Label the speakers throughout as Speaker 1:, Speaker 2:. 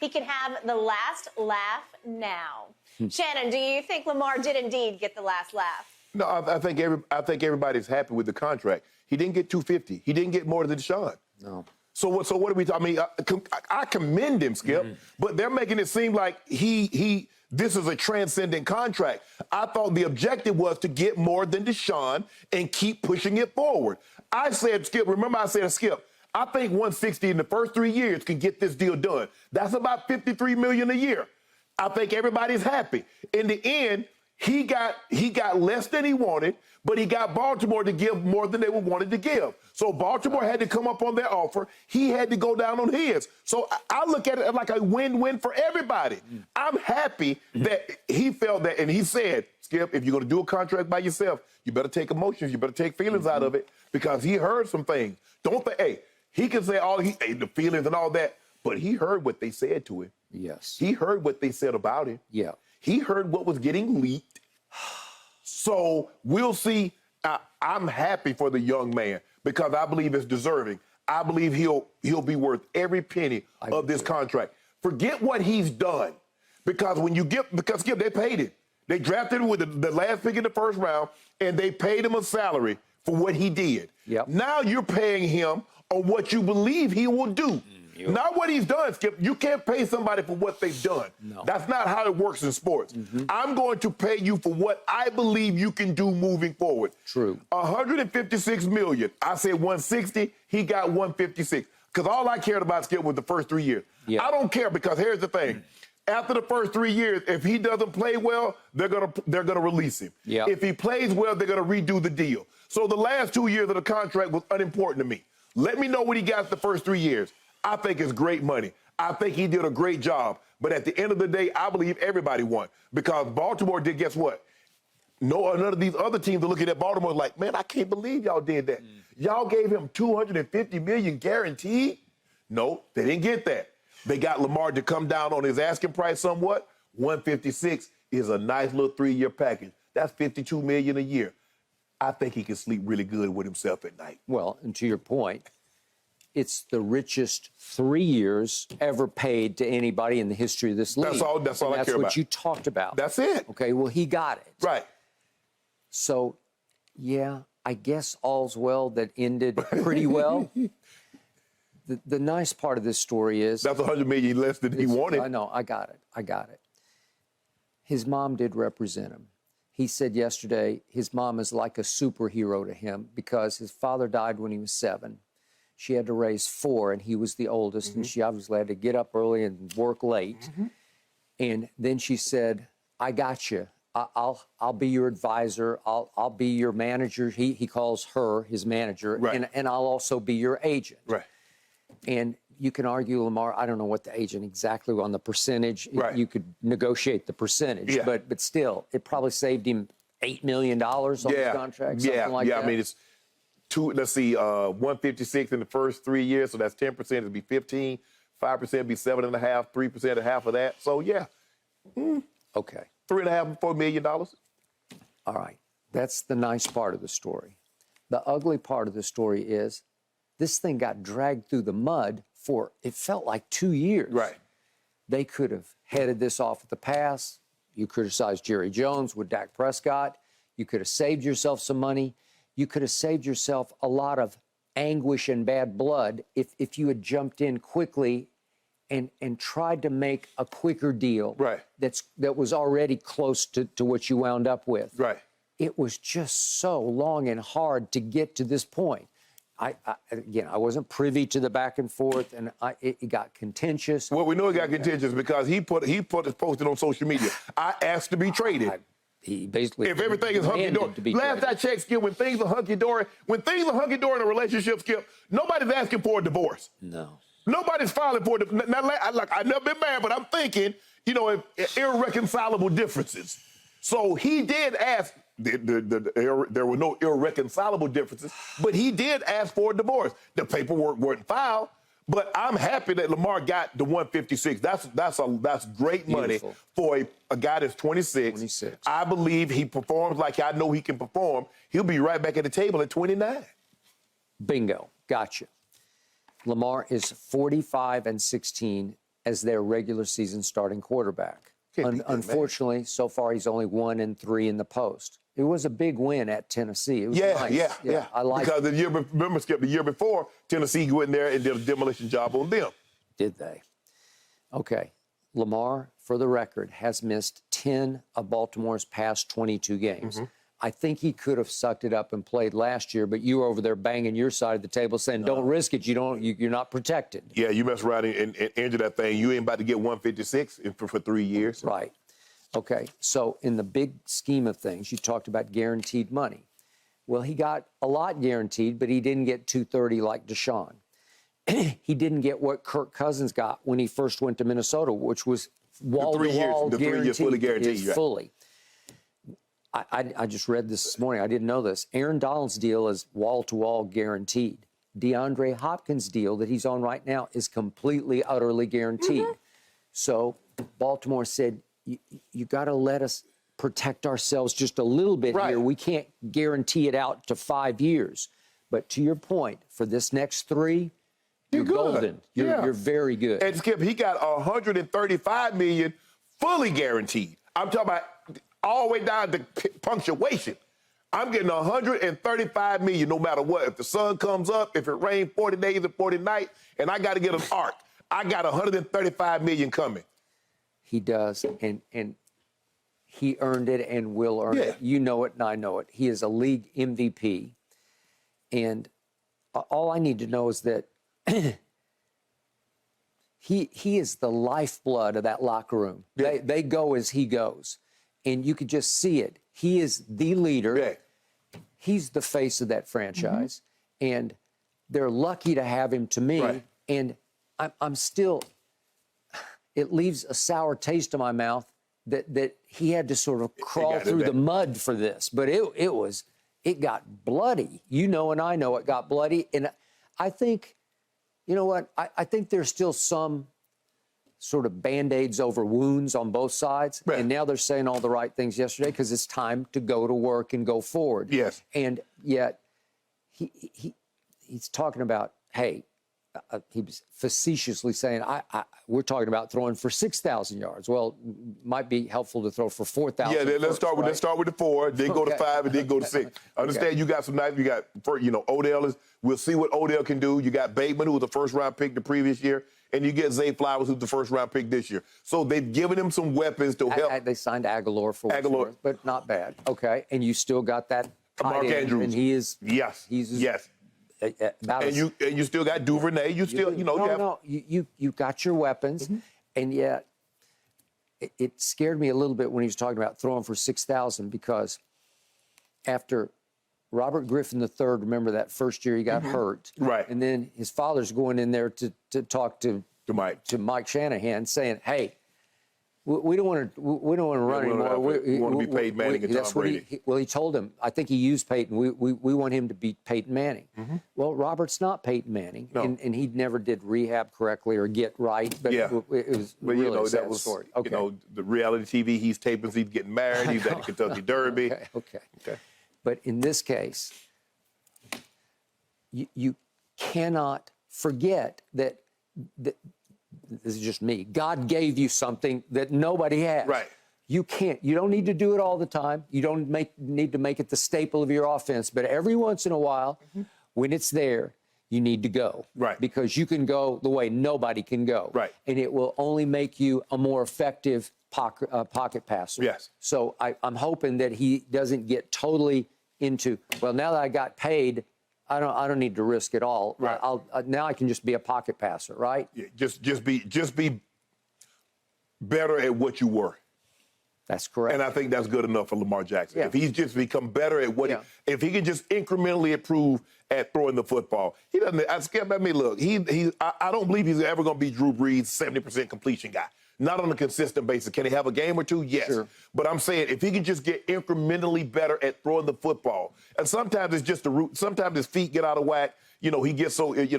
Speaker 1: he can have the last laugh now. Shannon, do you think Lamar did indeed get the last laugh?
Speaker 2: No, I think everybody's happy with the contract. He didn't get $250. He didn't get more than Deshaun.
Speaker 3: No.
Speaker 2: So what are we talking? I mean, I commend him, Skip, but they're making it seem like this is a transcendent contract. I thought the objective was to get more than Deshaun and keep pushing it forward. I said, Skip, remember I said, Skip, I think 160 in the first 3 years can get this deal done. That's about $53 million a year. I think everybody's happy. In the end, he got less than he wanted, but he got Baltimore to give more than they wanted to give. So Baltimore had to come up on their offer. He had to go down on his. So I look at it like a win-win for everybody. I'm happy that he felt that, and he said, Skip, if you're going to do a contract by yourself, you better take emotions, you better take feelings out of it, because he heard some things. Don't think, hey, he can say the feelings and all that, but he heard what they said to him.
Speaker 3: Yes.
Speaker 2: He heard what they said about him.
Speaker 3: Yeah.
Speaker 2: He heard what was getting leaked. So we'll see. I'm happy for the young man because I believe it's deserving. I believe he'll be worth every penny of this contract. Forget what he's done, because Skip, they paid him. They drafted him with the last pick in the first round, and they paid him a salary for what he did.
Speaker 3: Yep.
Speaker 2: Now you're paying him on what you believe he will do. Not what he's done, Skip. You can't pay somebody for what they've done.
Speaker 3: No.
Speaker 2: That's not how it works in sports. I'm going to pay you for what I believe you can do moving forward.
Speaker 3: True.
Speaker 2: $156 million. I said 160. He got 156. Because all I cared about, Skip, was the first 3 years.
Speaker 3: Yeah.
Speaker 2: I don't care, because here's the thing. After the first 3 years, if he doesn't play well, they're gonna release him.
Speaker 3: Yeah.
Speaker 2: If he plays well, they're gonna redo the deal. So the last 2 years of the contract was unimportant to me. Let me know what he got the first 3 years. I think it's great money. I think he did a great job. But at the end of the day, I believe everybody won, because Baltimore did, guess what? None of these other teams are looking at Baltimore like, man, I can't believe y'all did that. Y'all gave him $250 million guaranteed? No, they didn't get that. They got Lamar to come down on his asking price somewhat. 156 is a nice little 3-year package. That's $52 million a year. I think he can sleep really good with himself at night.
Speaker 3: Well, and to your point, it's the richest 3 years ever paid to anybody in the history of this league.
Speaker 2: That's all I care about.
Speaker 3: That's what you talked about.
Speaker 2: That's it.
Speaker 3: Okay, well, he got it.
Speaker 2: Right.
Speaker 3: So, yeah, I guess all's well that ended pretty well. The nice part of this story is...
Speaker 2: That's $100 million less than he wanted.
Speaker 3: I know, I got it. His mom did represent him. He said yesterday his mom is like a superhero to him because his father died when he was 7. She had to raise 4, and he was the oldest, and she obviously had to get up early and work late. And then she said, I got you. I'll be your advisor. I'll be your manager. He calls her his manager.
Speaker 2: Right.
Speaker 3: And I'll also be your agent.
Speaker 2: Right.
Speaker 3: And you can argue, Lamar, I don't know what the agent exactly on the percentage.
Speaker 2: Right.
Speaker 3: You could negotiate the percentage.
Speaker 2: Yeah.
Speaker 3: But still, it probably saved him $8 million on his contract, something like that.
Speaker 2: I mean, it's let's see, 156 in the first 3 years, so that's 10%. It'd be 15. 5% would be 7.5. 3% of half of that. So yeah.
Speaker 3: Okay.
Speaker 2: $3.5 $4 million.
Speaker 3: All right. That's the nice part of the story. The ugly part of the story is this thing got dragged through the mud for, it felt like 2 years.
Speaker 2: Right.
Speaker 3: They could have headed this off at the pass. You criticized Jerry Jones with Dak Prescott. You could have saved yourself some money. You could have saved yourself a lot of anguish and bad blood if you had jumped in quickly and tried to make a quicker deal.
Speaker 2: Right.
Speaker 3: That was already close to what you wound up with.
Speaker 2: Right.
Speaker 3: It was just so long and hard to get to this point. I wasn't privy to the back and forth, and it got contentious.
Speaker 2: Well, we know it got contentious because he posted on social media. I asked to be traded.
Speaker 3: He basically,
Speaker 2: if everything is hunky-dory. Last I checked, Skip, when things are hunky-dory in a relationship, Skip, nobody's asking for a divorce.
Speaker 3: No.
Speaker 2: Nobody's filing for it. I've never been married, but I'm thinking, irreconcilable differences. So he did ask. There were no irreconcilable differences, but he did ask for a divorce. The paperwork wasn't filed, but I'm happy that Lamar got the 156. That's great money for a guy that's 26. I believe he performs like I know he can perform. He'll be right back at the table at 29.
Speaker 3: Bingo. Gotcha. Lamar is 45-16 as their regular season starting quarterback.
Speaker 2: Can't beat that, man.
Speaker 3: Unfortunately, so far he's only 1-3 in the post. It was a big win at Tennessee. It was
Speaker 2: Yeah,
Speaker 3: nice.
Speaker 2: yeah.
Speaker 3: I like
Speaker 2: because remember, Skip, the year before, Tennessee went in there and did a demolition job on them.
Speaker 3: Did they? Okay. Lamar, for the record, has missed 10 of Baltimore's past 22 games. I think he could have sucked it up and played last year, but you were over there banging your side of the table saying, don't risk it. You're not protected.
Speaker 2: Yeah, you mess around and injure that thing. You ain't about to get 156 for 3 years.
Speaker 3: Right. Okay. So in the big scheme of things, you talked about guaranteed money. Well, he got a lot guaranteed, but he didn't get 230 like Deshaun. He didn't get what Kirk Cousins got when he first went to Minnesota, which was wall-to-wall
Speaker 2: the 3 years fully guaranteed. Right.
Speaker 3: Fully. I just read this morning. I didn't know this. Aaron Donald's deal is wall-to-wall guaranteed. DeAndre Hopkins' deal that he's on right now is completely, utterly guaranteed. So Baltimore said, you got to let us protect ourselves just a little bit here. We can't guarantee it out to 5 years. But to your point, for this next 3, you're golden. You're very good.
Speaker 2: And Skip, he got $135 million fully guaranteed. I'm talking about all the way down to punctuation. I'm getting $135 million no matter what. If the sun comes up, if it rains 40 days and 40 nights, and I got to get an arc, I got $135 million coming.
Speaker 3: He does, and he earned it and will earn it. You know it, and I know it. He is a league MVP, and all I need to know is that he is the lifeblood of that locker room. They go as he goes, and you could just see it. He is the leader. He's the face of that franchise, and they're lucky to have him to me. And I'm still, it leaves a sour taste in my mouth that he had to sort of crawl through the mud for this. But it got bloody. You know, and I know it got bloody. And I think, you know what? I think there's still some sort of Band-Aids over wounds on both sides. And now they're saying all the right things yesterday because it's time to go to work and go forward. And yet he's talking about, hey, he was facetiously saying, we're talking about throwing for 6,000 yards. Well, might be helpful to throw for 4,000.
Speaker 2: Yeah, let's start with the 4, then go to 5, and then go to 6. Understand you got some nice, you got, Odell we'll see what Odell can do. You got Bateman, who was the first-round pick the previous year, and you get Zay Flowers, who's the first-round pick this year. So they've given him some weapons to help.
Speaker 3: They signed Aguilar for Aguilar, but not bad. Okay, and you still got that
Speaker 2: Mark Andrews,
Speaker 3: and he is
Speaker 2: yes. And you still got Duvernay. You got your weapons, and yet it scared me a little bit when he was talking about throwing for 6,000 because after Robert Griffin III, remember that first year he got hurt, and then his father's going in there to talk to Mike Shanahan, saying, "Hey, we don't want to run anymore. We want to be Peyton Manning and Tom Brady."
Speaker 3: He told him, I think he used Peyton. We want him to be Peyton Manning. Well, Robert's not Peyton Manning, and he never did rehab correctly or get right. But it was really a sad story. Okay.
Speaker 2: The reality TV, he's taping, he's getting married, he's at the Kentucky Derby.
Speaker 3: Okay. But in this case, you cannot forget that this is just me. God gave you something that nobody has. You don't need to do it all the time. You don't need to make it the staple of your offense. But every once in a while, when it's there, you need to go. Because you can go the way nobody can go. And it will only make you a more effective pocket passer. So I'm hoping that he doesn't get totally into, well, now that I got paid, I don't need to risk it all. Now I can just be a pocket passer, right?
Speaker 2: Just be better at what you were.
Speaker 3: That's correct.
Speaker 2: And I think that's good enough for Lamar Jackson. If he's just become better at what if he can just incrementally improve at throwing the football, he doesn't. Look, I don't believe he's ever going to be Drew Brees' 70% completion guy. Not on a consistent basis. Can he have a game or two? Yes. But I'm saying if he can just get incrementally better at throwing the football, and sometimes it's just the root. Sometimes his feet get out of whack. He gets so his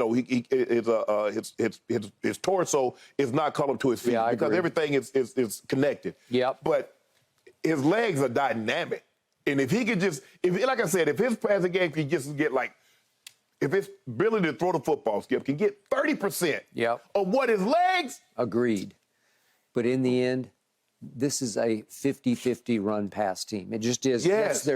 Speaker 2: torso is not caught up to his feet because everything is connected. But his legs are dynamic, and if he could just, like I said, if his passing game can just get if his ability to throw the football, Skip, can get 30% of what his legs legs.
Speaker 3: Agreed. But in the end, this is a 50-50 run pass team. It just is.
Speaker 2: Yes.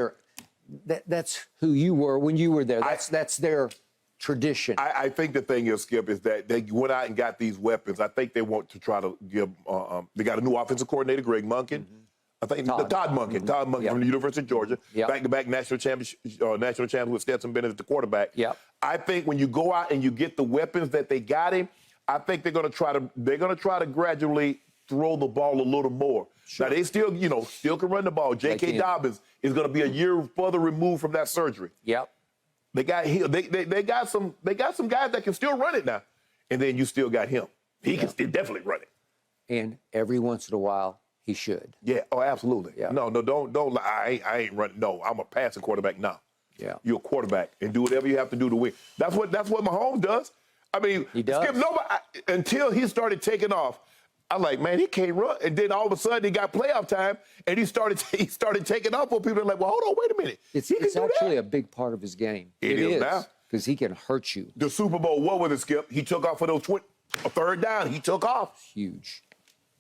Speaker 3: That's who you were when you were there. That's their tradition.
Speaker 2: I think the thing is, Skip, is that they went out and got these weapons. I think they want to try to give. They got a new offensive coordinator, Greg Monken. I think Todd Monken. Todd Monken from the University of Georgia. Back-to-back national champion with Stetson Bennett as the quarterback. I think when you go out and you get the weapons that they got him, I think they're going to try to gradually throw the ball a little more. Now they still can run the ball. J.K. Dobbins is going to be a year further removed from that surgery. They got some guys that can still run it now, and then you still got him. He can still definitely run it.
Speaker 3: And every once in a while, he should.
Speaker 2: Yeah. Oh, absolutely. Yeah. No, don't lie. I ain't running. No, I'm a passing quarterback now.
Speaker 3: Yeah.
Speaker 2: You're a quarterback, and do whatever you have to do to win. That's what Mahomes does. I mean,
Speaker 3: he does.
Speaker 2: Skip, until he started taking off, I'm like, man, he can't run. And then all of a sudden, he got playoff time, and he started taking off on people. Like, well, hold on, wait a minute.
Speaker 3: It's actually a big part of his game.
Speaker 2: It is now.
Speaker 3: Because he can hurt you.
Speaker 2: The Super Bowl, what was it, Skip? He took off for those a third down. He took off.
Speaker 3: Huge.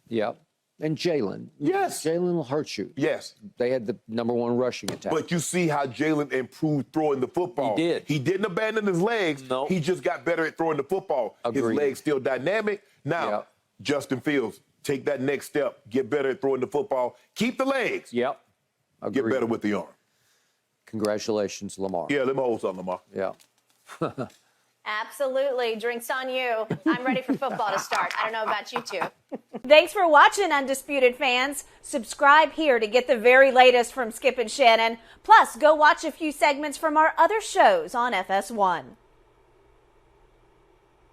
Speaker 3: Yep. And Jalen.
Speaker 2: Yes.
Speaker 3: Jalen will hurt you.
Speaker 2: Yes.
Speaker 3: They had the #1 rushing attack.
Speaker 2: But you see how Jalen improved throwing the football.
Speaker 3: He did.
Speaker 2: He didn't abandon his legs.
Speaker 3: No.
Speaker 2: He just got better at throwing the football.
Speaker 3: Agreed.
Speaker 2: His legs still dynamic. Now, Justin Fields, take that next step. Get better at throwing the football. Keep the legs.
Speaker 3: Yep. Agreed.
Speaker 2: Get better with the arm.
Speaker 3: Congratulations, Lamar.
Speaker 2: Yeah, let me hold something, Lamar.
Speaker 3: Yeah.
Speaker 1: Absolutely. Drinks on you. I'm ready for football to start. I don't know about you two. Thanks for watching, Undisputed fans. Subscribe here to get the very latest from Skip and Shannon. Plus, go watch a few segments from our other shows on FS1.